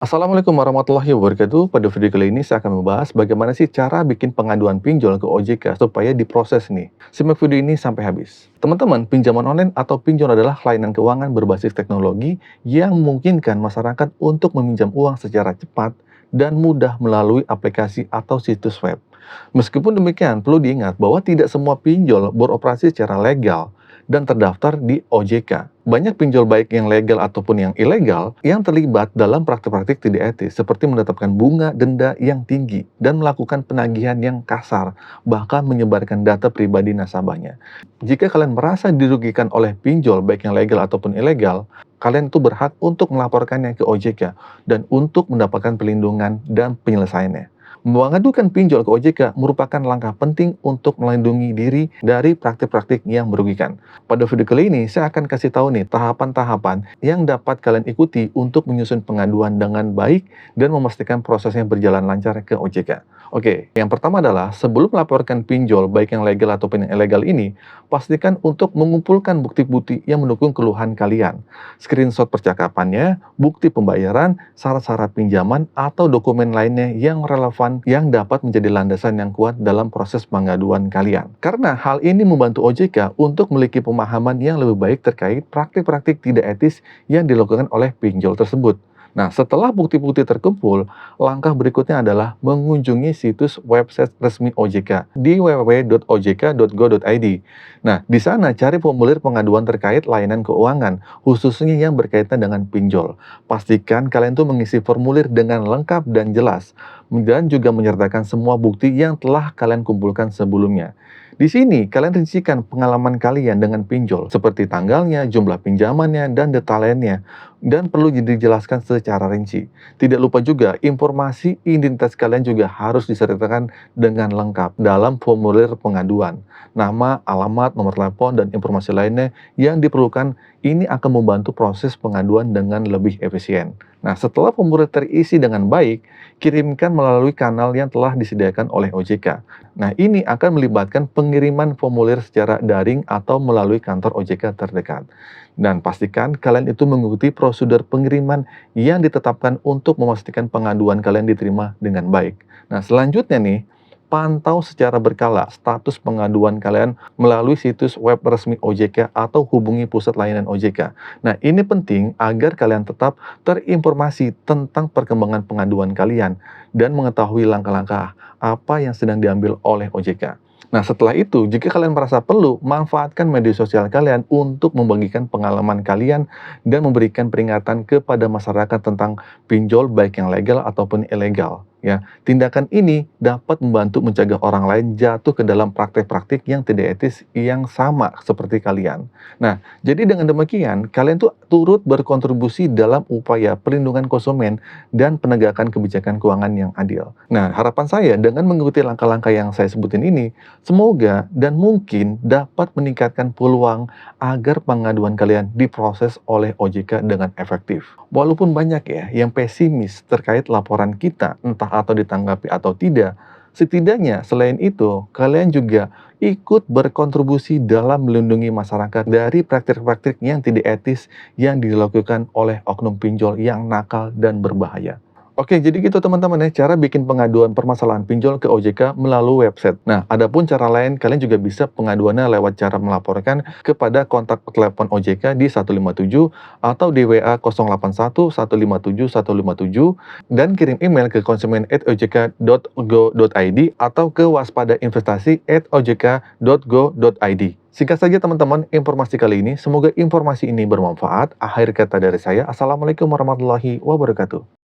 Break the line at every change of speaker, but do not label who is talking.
Assalamualaikum warahmatullahi wabarakatuh. Pada video kali ini saya akan membahas bagaimana sih cara bikin pengaduan pinjol ke OJK supaya diproses nih. Simak video ini sampai habis. Teman-teman, pinjaman online atau pinjol adalah layanan keuangan berbasis teknologi yang memungkinkan masyarakat untuk meminjam uang secara cepat dan mudah melalui aplikasi atau situs web. Meskipun demikian, perlu diingat bahwa tidak semua pinjol beroperasi secara legal dan terdaftar di OJK. Banyak pinjol baik yang legal ataupun yang ilegal yang terlibat dalam praktik-praktik tidak etis seperti menetapkan bunga denda yang tinggi dan melakukan penagihan yang kasar, bahkan menyebarkan data pribadi nasabahnya. Jika kalian merasa dirugikan oleh pinjol baik yang legal ataupun ilegal, kalian itu berhak untuk melaporkannya ke OJK dan untuk mendapatkan perlindungan dan penyelesaiannya. Mengadukan pinjol ke OJK merupakan langkah penting untuk melindungi diri dari praktik-praktik yang merugikan. Pada video kali ini, saya akan kasih tahu nih tahapan-tahapan yang dapat kalian ikuti untuk menyusun pengaduan dengan baik dan memastikan prosesnya berjalan lancar ke OJK. Oke, yang pertama adalah sebelum melaporkan pinjol baik yang legal ataupun yang ilegal ini, pastikan untuk mengumpulkan bukti-bukti yang mendukung keluhan kalian. Screenshot percakapannya, bukti pembayaran, syarat-syarat pinjaman, atau dokumen lainnya yang relevan yang dapat menjadi landasan yang kuat dalam proses pengaduan kalian. Karena hal ini membantu OJK untuk memiliki pemahaman yang lebih baik terkait praktik-praktik tidak etis yang dilakukan oleh pinjol tersebut. Nah, setelah bukti-bukti terkumpul, langkah berikutnya adalah mengunjungi situs website resmi OJK di www.ojk.go.id. Nah, di sana cari formulir pengaduan terkait layanan keuangan, khususnya yang berkaitan dengan pinjol. Pastikan kalian tuh mengisi formulir dengan lengkap dan jelas, dan juga menyertakan semua bukti yang telah kalian kumpulkan sebelumnya. Di sini, kalian rincikan pengalaman kalian dengan pinjol, seperti tanggalnya, jumlah pinjamannya, dan detail lainnya, dan perlu dijelaskan secara rinci. Tidak lupa juga, informasi identitas kalian juga harus disertakan dengan lengkap dalam formulir pengaduan. Nama, alamat, nomor telepon, dan informasi lainnya yang diperlukan ini akan membantu proses pengaduan dengan lebih efisien. Nah, setelah formulir terisi dengan baik, kirimkan melalui kanal yang telah disediakan oleh OJK. Nah, ini akan melibatkan pengiriman formulir secara daring atau melalui kantor OJK terdekat. Dan pastikan kalian itu mengikuti prosedur pengiriman yang ditetapkan untuk memastikan pengaduan kalian diterima dengan baik. Nah, selanjutnya nih, pantau secara berkala status pengaduan kalian melalui situs web resmi OJK atau hubungi pusat layanan OJK. Nah, ini penting agar kalian tetap terinformasi tentang perkembangan pengaduan kalian dan mengetahui langkah-langkah apa yang sedang diambil oleh OJK. Nah, setelah itu, jika kalian merasa perlu, manfaatkan media sosial kalian untuk membagikan pengalaman kalian dan memberikan peringatan kepada masyarakat tentang pinjol baik yang legal ataupun ilegal. Ya, tindakan ini dapat membantu mencegah orang lain jatuh ke dalam praktek-praktik yang tidak etis yang sama seperti kalian. Nah, jadi dengan demikian, kalian tuh turut berkontribusi dalam upaya perlindungan konsumen dan penegakan kebijakan keuangan yang adil. Nah, harapan saya dengan mengikuti langkah-langkah yang saya sebutin ini, semoga dan mungkin dapat meningkatkan peluang agar pengaduan kalian diproses oleh OJK dengan efektif. Walaupun banyak ya yang pesimis terkait laporan kita, entah atau ditanggapi atau tidak, setidaknya selain itu, kalian juga ikut berkontribusi dalam melindungi masyarakat dari praktik-praktik yang tidak etis yang dilakukan oleh oknum pinjol yang nakal dan berbahaya. Oke, jadi gitu teman-teman ya, cara bikin pengaduan permasalahan pinjol ke OJK melalui website. Nah, adapun cara lain, kalian juga bisa pengaduannya lewat cara melaporkan kepada kontak telepon OJK di 157 atau di WA 081 157 157 dan kirim email ke konsumen@ojk.go.id atau ke waspadainvestasi@ojk.go.id. Singkat saja teman-teman informasi kali ini, semoga informasi ini bermanfaat. Akhir kata dari saya, Assalamualaikum warahmatullahi wabarakatuh.